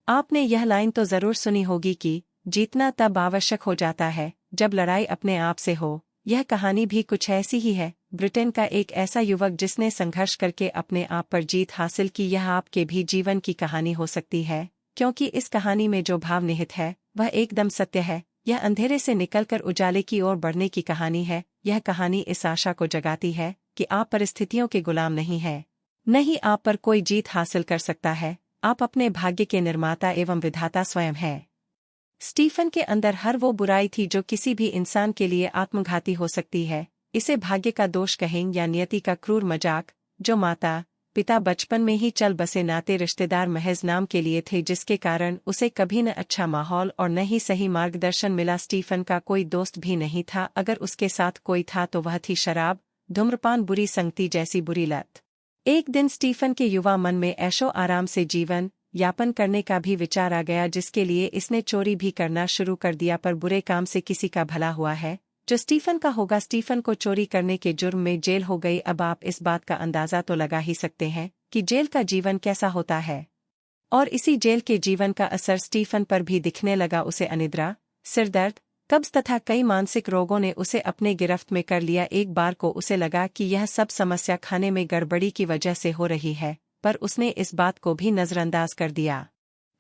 आपने यह लाइन तो जरूर सुनी होगी कि जीतना तब आवश्यक हो जाता है जब लड़ाई अपने आप से हो। यह कहानी भी कुछ ऐसी ही है। ब्रिटेन का एक ऐसा युवक जिसने संघर्ष करके अपने आप पर जीत हासिल की। यह आपके भी जीवन की कहानी हो सकती है, क्योंकि इस कहानी में जो भाव निहित है वह एकदम सत्य है। यह अंधेरे से निकलकर उजाले की ओर बढ़ने की कहानी है। यह कहानी इस आशा को जगाती है कि आप परिस्थितियों के गुलाम नहीं हैं। नहीं, आप पर कोई जीत हासिल कर सकता है। आप अपने भाग्य के निर्माता एवं विधाता स्वयं हैं। स्टीफन के अंदर हर वो बुराई थी जो किसी भी इंसान के लिए आत्मघाती हो सकती है। इसे भाग्य का दोष कहें या नियति का क्रूर मजाक, जो माता पिता बचपन में ही चल बसे नाते रिश्तेदार महज नाम के लिए थे, जिसके कारण उसे कभी न अच्छा माहौल और न ही सही मार्गदर्शन मिला। स्टीफन का कोई दोस्त भी नहीं था। अगर उसके साथ कोई था तो वह थी शराब, धूम्रपान, बुरी संगति जैसी बुरी लत। एक दिन स्टीफन के युवा मन में ऐशो आराम से जीवन यापन करने का भी विचार आ गया, जिसके लिए इसने चोरी भी करना शुरू कर दिया। पर बुरे काम से किसी का भला हुआ है जो स्टीफन का होगा। स्टीफन को चोरी करने के जुर्म में जेल हो गई। अब आप इस बात का अंदाजा तो लगा ही सकते हैं कि जेल का जीवन कैसा होता है। और इसी जेल के जीवन का असर स्टीफन पर भी दिखने लगा। उसे अनिद्रा, सिरदर्द, कब्ज तथा कई मानसिक रोगों ने उसे अपने गिरफ्त में कर लिया। एक बार को उसे लगा कि यह सब समस्या खाने में गड़बड़ी की वजह से हो रही है, पर उसने इस बात को भी नजरअंदाज कर दिया।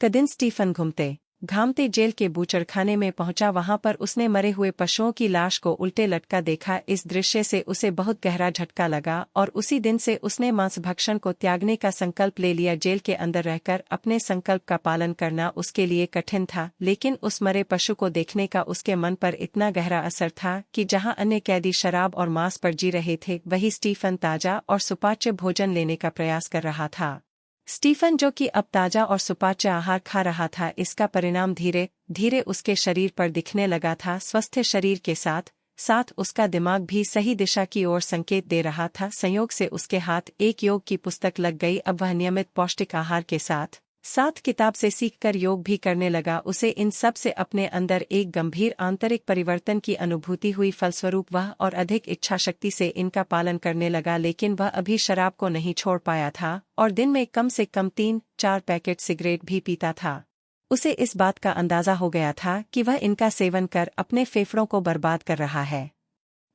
क दिन स्टीफन घूमते घामते जेल के बूचड़खाने में पहुंचा। वहां पर उसने मरे हुए पशुओं की लाश को उल्टे लटका देखा। इस दृश्य से उसे बहुत गहरा झटका लगा और उसी दिन से उसने मांस भक्षण को त्यागने का संकल्प ले लिया। जेल के अंदर रहकर अपने संकल्प का पालन करना उसके लिए कठिन था, लेकिन उस मरे पशु को देखने का उसके मन पर इतना गहरा असर था कि जहां अन्य कैदी शराब और मांस पर जी रहे थे, वही स्टीफन ताजा और सुपाच्य भोजन लेने का प्रयास कर रहा था। स्टीफन जो कि अब ताजा और सुपाच्य आहार खा रहा था, इसका परिणाम धीरे धीरे उसके शरीर पर दिखने लगा था। स्वस्थ शरीर के साथ साथ उसका दिमाग भी सही दिशा की ओर संकेत दे रहा था। संयोग से उसके हाथ एक योग की पुस्तक लग गई। अब वह नियमित पौष्टिक आहार के साथ साथ किताब से सीखकर योग भी करने लगा। उसे इन सब से अपने अंदर एक गंभीर आंतरिक परिवर्तन की अनुभूति हुई। फलस्वरूप वह और अधिक इच्छा शक्ति से इनका पालन करने लगा। लेकिन वह अभी शराब को नहीं छोड़ पाया था और दिन में कम से कम 3-4 पैकेट सिगरेट भी पीता था। उसे इस बात का अंदाजा हो गया था कि वह इनका सेवन कर अपने फेफड़ों को बर्बाद कर रहा है।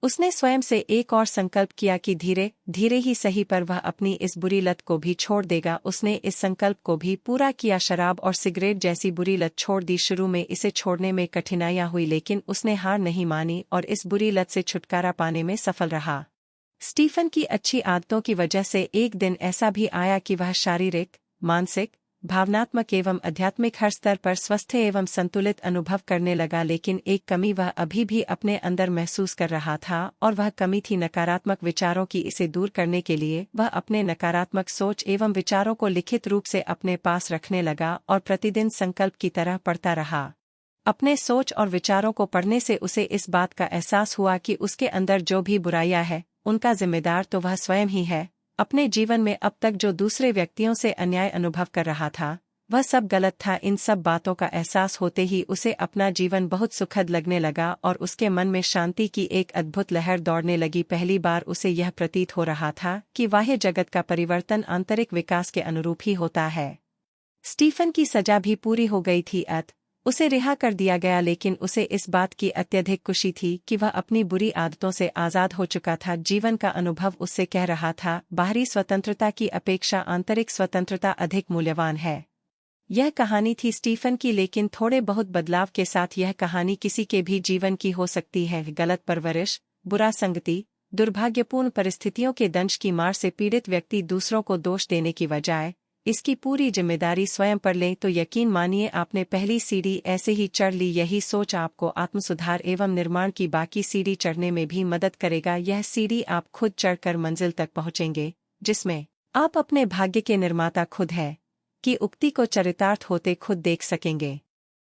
उसने स्वयं से एक और संकल्प किया कि धीरे धीरे ही सही पर वह अपनी इस बुरी लत को भी छोड़ देगा। उसने इस संकल्प को भी पूरा किया। शराब और सिगरेट जैसी बुरी लत छोड़ दी। शुरू में इसे छोड़ने में कठिनाइयां हुई, लेकिन उसने हार नहीं मानी और इस बुरी लत से छुटकारा पाने में सफल रहा। स्टीफन की अच्छी आदतों की वजह से एक दिन ऐसा भी आया कि वह शारीरिक, मानसिक, भावनात्मक एवं आध्यात्मिक हर स्तर पर स्वस्थ एवं संतुलित अनुभव करने लगा। लेकिन एक कमी वह अभी भी अपने अंदर महसूस कर रहा था और वह कमी थी नकारात्मक विचारों की। इसे दूर करने के लिए वह अपने नकारात्मक सोच एवं विचारों को लिखित रूप से अपने पास रखने लगा और प्रतिदिन संकल्प की तरह पढ़ता रहा। अपने सोच और विचारों को पढ़ने से उसे इस बात का एहसास हुआ कि उसके अंदर जो भी बुराइयां हैं, उनका जिम्मेदार तो वह स्वयं ही है। अपने जीवन में अब तक जो दूसरे व्यक्तियों से अन्याय अनुभव कर रहा था, वह सब गलत था। इन सब बातों का एहसास होते ही उसे अपना जीवन बहुत सुखद लगने लगा और उसके मन में शांति की एक अद्भुत लहर दौड़ने लगी। पहली बार उसे यह प्रतीत हो रहा था कि बाह्य जगत का परिवर्तन आंतरिक विकास के अनुरूप ही होता है। स्टीफन की सजा भी पूरी हो गई थी। उसे रिहा कर दिया गया, लेकिन उसे इस बात की अत्यधिक खुशी थी कि वह अपनी बुरी आदतों से आज़ाद हो चुका था। जीवन का अनुभव उससे कह रहा था, बाहरी स्वतंत्रता की अपेक्षा आंतरिक स्वतंत्रता अधिक मूल्यवान है। यह कहानी थी स्टीफन की, लेकिन थोड़े बहुत बदलाव के साथ यह कहानी किसी के भी जीवन की हो सकती है। गलत परवरिश, बुरा संगति, दुर्भाग्यपूर्ण परिस्थितियों के दंश की मार से पीड़ित व्यक्ति दूसरों को दोष देने की बजाय इसकी पूरी जिम्मेदारी स्वयं पर लें तो यकीन मानिए आपने पहली सीढ़ी ऐसे ही चढ़ ली। यही सोच आपको आत्मसुधार एवं निर्माण की बाकी सीढ़ी चढ़ने में भी मदद करेगा। यह सीढ़ी आप खुद चढ़कर मंजिल तक पहुंचेंगे, जिसमें आप अपने भाग्य के निर्माता खुद है की उक्ति को चरितार्थ होते खुद देख सकेंगे।